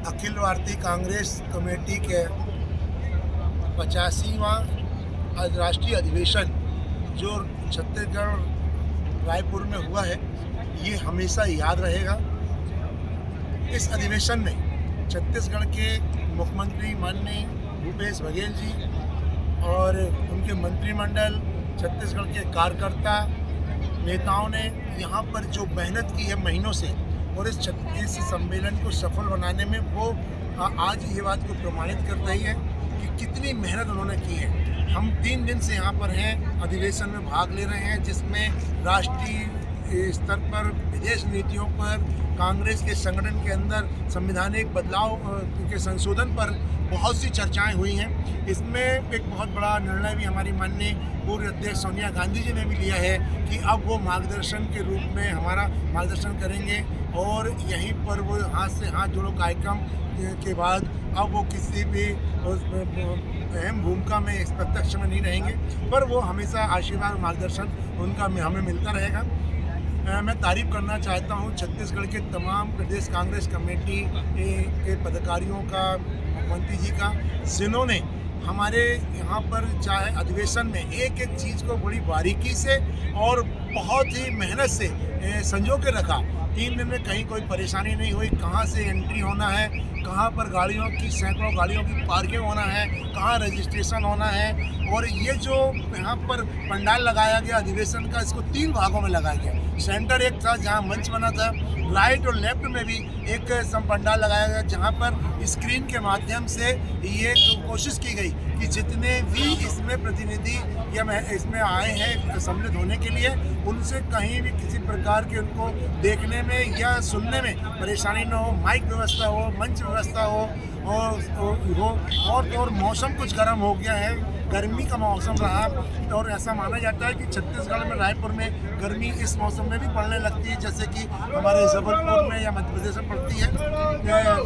Akhil Bharatiya Congress committee के 85वां राष्ट्रीय अधिवेशन जो छत्तीसगढ़ रायपुर में हुआ है, ये हमेशा याद रहेगा। इस अधिवेशन में छत्तीसगढ़ के मुख्यमंत्री माननीय भूपेश बघेल जी और उनके मंत्रिमंडल, छत्तीसगढ़ के कार्यकर्ता नेताओं ने यहाँ पर जो मेहनत की है महीनों से, और इस सम्मेलन को सफल बनाने में वो आज ये बात को प्रमाणित कर रही है कि कितनी मेहनत उन्होंने की है। हम 3 दिन से यहाँ पर हैं, अधिवेशन में भाग ले रहे हैं, जिसमें राष्ट्रीय स्तर पर, विदेश नीतियों पर, कांग्रेस के संगठन के अंदर संवैधानिक बदलाव के संशोधन पर बहुत सी चर्चाएं हुई हैं। इसमें एक बहुत बड़ा निर्णय भी हमारी माननीय पूर्व अध्यक्ष सोनिया गांधी जी ने भी लिया है कि अब वो मार्गदर्शन के रूप में हमारा मार्गदर्शन करेंगे, और यहीं पर वो हाथ से हाथ जोड़ो कार्यक्रम के बाद अब वो किसी भी अहम भूमिका में प्रत्यक्ष में नहीं रहेंगे, पर वो हमेशा आशीर्वाद और मार्गदर्शन उनका हमें मिलता रहेगा। मैं तारीफ़ करना चाहता हूँ छत्तीसगढ़ के तमाम प्रदेश कांग्रेस कमेटी के पदाधिकारियों का, मुख्यमंत्री जी का, जिन्होंने हमारे यहाँ पर चाहे अधिवेशन में एक एक चीज़ को बड़ी बारीकी से और बहुत ही मेहनत से संजो के रखा। 3 दिन में कहीं कोई परेशानी नहीं हुई। कहाँ से एंट्री होना है, कहाँ पर गाड़ियों की, सैकड़ों गाड़ियों की पार्किंग होना है, कहाँ रजिस्ट्रेशन होना है, और ये जो यहाँ पर पंडाल लगाया गया अधिवेशन का, इसको 3 भागों में लगाया गया। सेंटर एक था जहाँ मंच बना था, राइट और लेफ्ट में भी एक पंडाल लगाया गया, जहाँ पर स्क्रीन के माध्यम से ये कोशिश की गई कि जितने भी इसमें प्रतिनिधि या इसमें आए हैं सम्मिलित होने के लिए, उनसे कहीं भी किसी प्रकार के उनको देखने में या सुनने में परेशानी न हो। माइक व्यवस्था हो, मंच व्यवस्था हो, और मौसम कुछ गर्म हो गया है, गर्मी का मौसम रहा, और ऐसा माना जाता है कि छत्तीसगढ़ में, रायपुर में गर्मी इस मौसम में भी पड़ने लगती है, जैसे कि हमारे जबलपुर में या मध्य प्रदेश में पड़ती है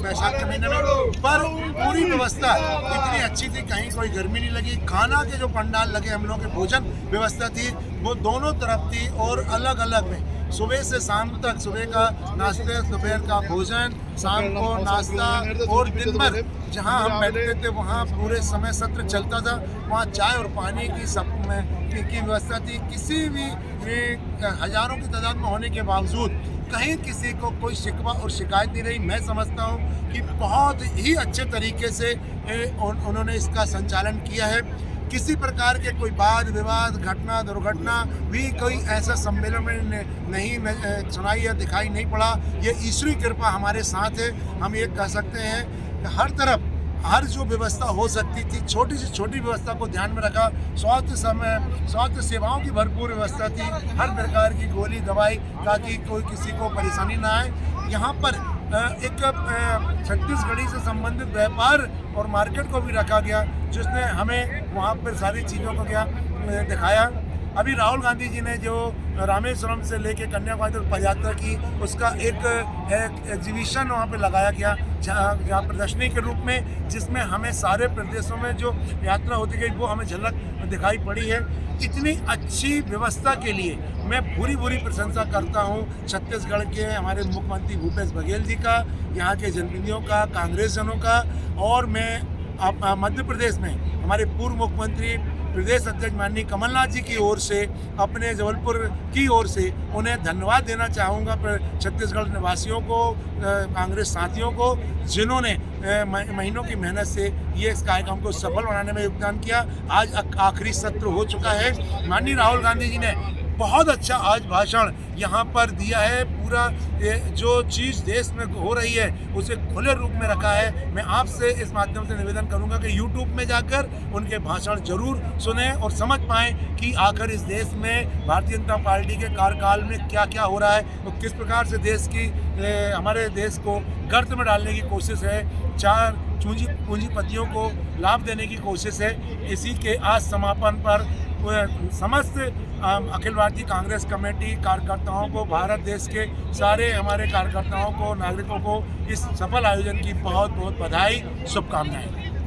बैसाख के महीने में। पर पूरी व्यवस्था इतनी अच्छी थी, कहीं कोई गर्मी नहीं लगी। खाना के जो पंडाल लगे, हम लोग के भोजन व्यवस्था थी, वो दोनों तरफ थी, और अलग अलग में सुबह से शाम तक, सुबह का नाश्ते, दोपहर का भोजन, शाम को नाश्ता, और दिन भर जहां हम बैठते थे वहां पूरे समय सत्र चलता था। वहां चाय और पानी की व्यवस्था थी। किसी भी हजारों की तादाद में होने के बावजूद कहीं किसी को कोई शिकवा और शिकायत नहीं रही। मैं समझता हूं कि बहुत ही अच्छे तरीके से उन्होंने इसका संचालन किया है। किसी प्रकार के कोई वाद विवाद, घटना दुर्घटना भी कोई ऐसा सम्मेलन में नहीं सुनाई या दिखाई नहीं पड़ा। ये ईश्वरीय कृपा हमारे साथ है। हम ये कह सकते हैं कि हर तरफ हर जो व्यवस्था हो सकती थी, छोटी से छोटी व्यवस्था को ध्यान में रखा। स्वास्थ्य सेवाओं की भरपूर व्यवस्था थी, हर प्रकार की गोली दवाई, ताकि कोई किसी को परेशानी ना आए। यहाँ पर एक छत्तीसगढ़ी से संबंधित व्यापार और मार्केट को भी रखा गया, जिसने हमें वहाँ पर सारी चीज़ों को दिखाया। अभी राहुल गांधी जी ने जो रामेश्वरम से लेके कन्याकुमारी तक पदयात्रा की, उसका एक एग्जीबिशन वहाँ पे लगाया गया, जहाँ प्रदर्शनी के रूप में, जिसमें हमें सारे प्रदेशों में जो यात्रा होती गई वो हमें झलक दिखाई पड़ी है। इतनी अच्छी व्यवस्था के लिए मैं पूरी प्रशंसा करता हूँ छत्तीसगढ़ के हमारे मुख्यमंत्री भूपेश बघेल जी का, यहाँ के जनप्रतिनिधियों का, कांग्रेस जनों का, और मैं मध्य प्रदेश में हमारे पूर्व मुख्यमंत्री प्रदेश अध्यक्ष माननीय कमलनाथ जी की ओर से, अपने जबलपुर की ओर से उन्हें धन्यवाद देना चाहूँगा। छत्तीसगढ़ निवासियों को, कांग्रेस साथियों को, जिन्होंने महीनों की मेहनत से ये इस कार्यक्रम को सफल बनाने में योगदान किया। आज आखिरी सत्र हो चुका है। माननीय राहुल गांधी जी ने बहुत अच्छा आज भाषण यहाँ पर दिया है। पूरा जो चीज़ देश में हो रही है उसे खुले रूप में रखा है। मैं आपसे इस माध्यम से निवेदन करूँगा कि YouTube में जाकर उनके भाषण जरूर सुने और समझ पाएँ कि आखिर इस देश में भारतीय जनता पार्टी के कार्यकाल में क्या क्या हो रहा है, तो किस प्रकार से हमारे देश को गर्त में डालने की कोशिश है, 4 पूंजीपतियों को लाभ देने की कोशिश है। इसी के आज समापन पर समस्त अखिल भारतीय कांग्रेस कमेटी कार्यकर्ताओं को, भारत देश के सारे हमारे कार्यकर्ताओं को, नागरिकों को इस सफल आयोजन की बहुत बहुत बधाई, शुभकामनाएं।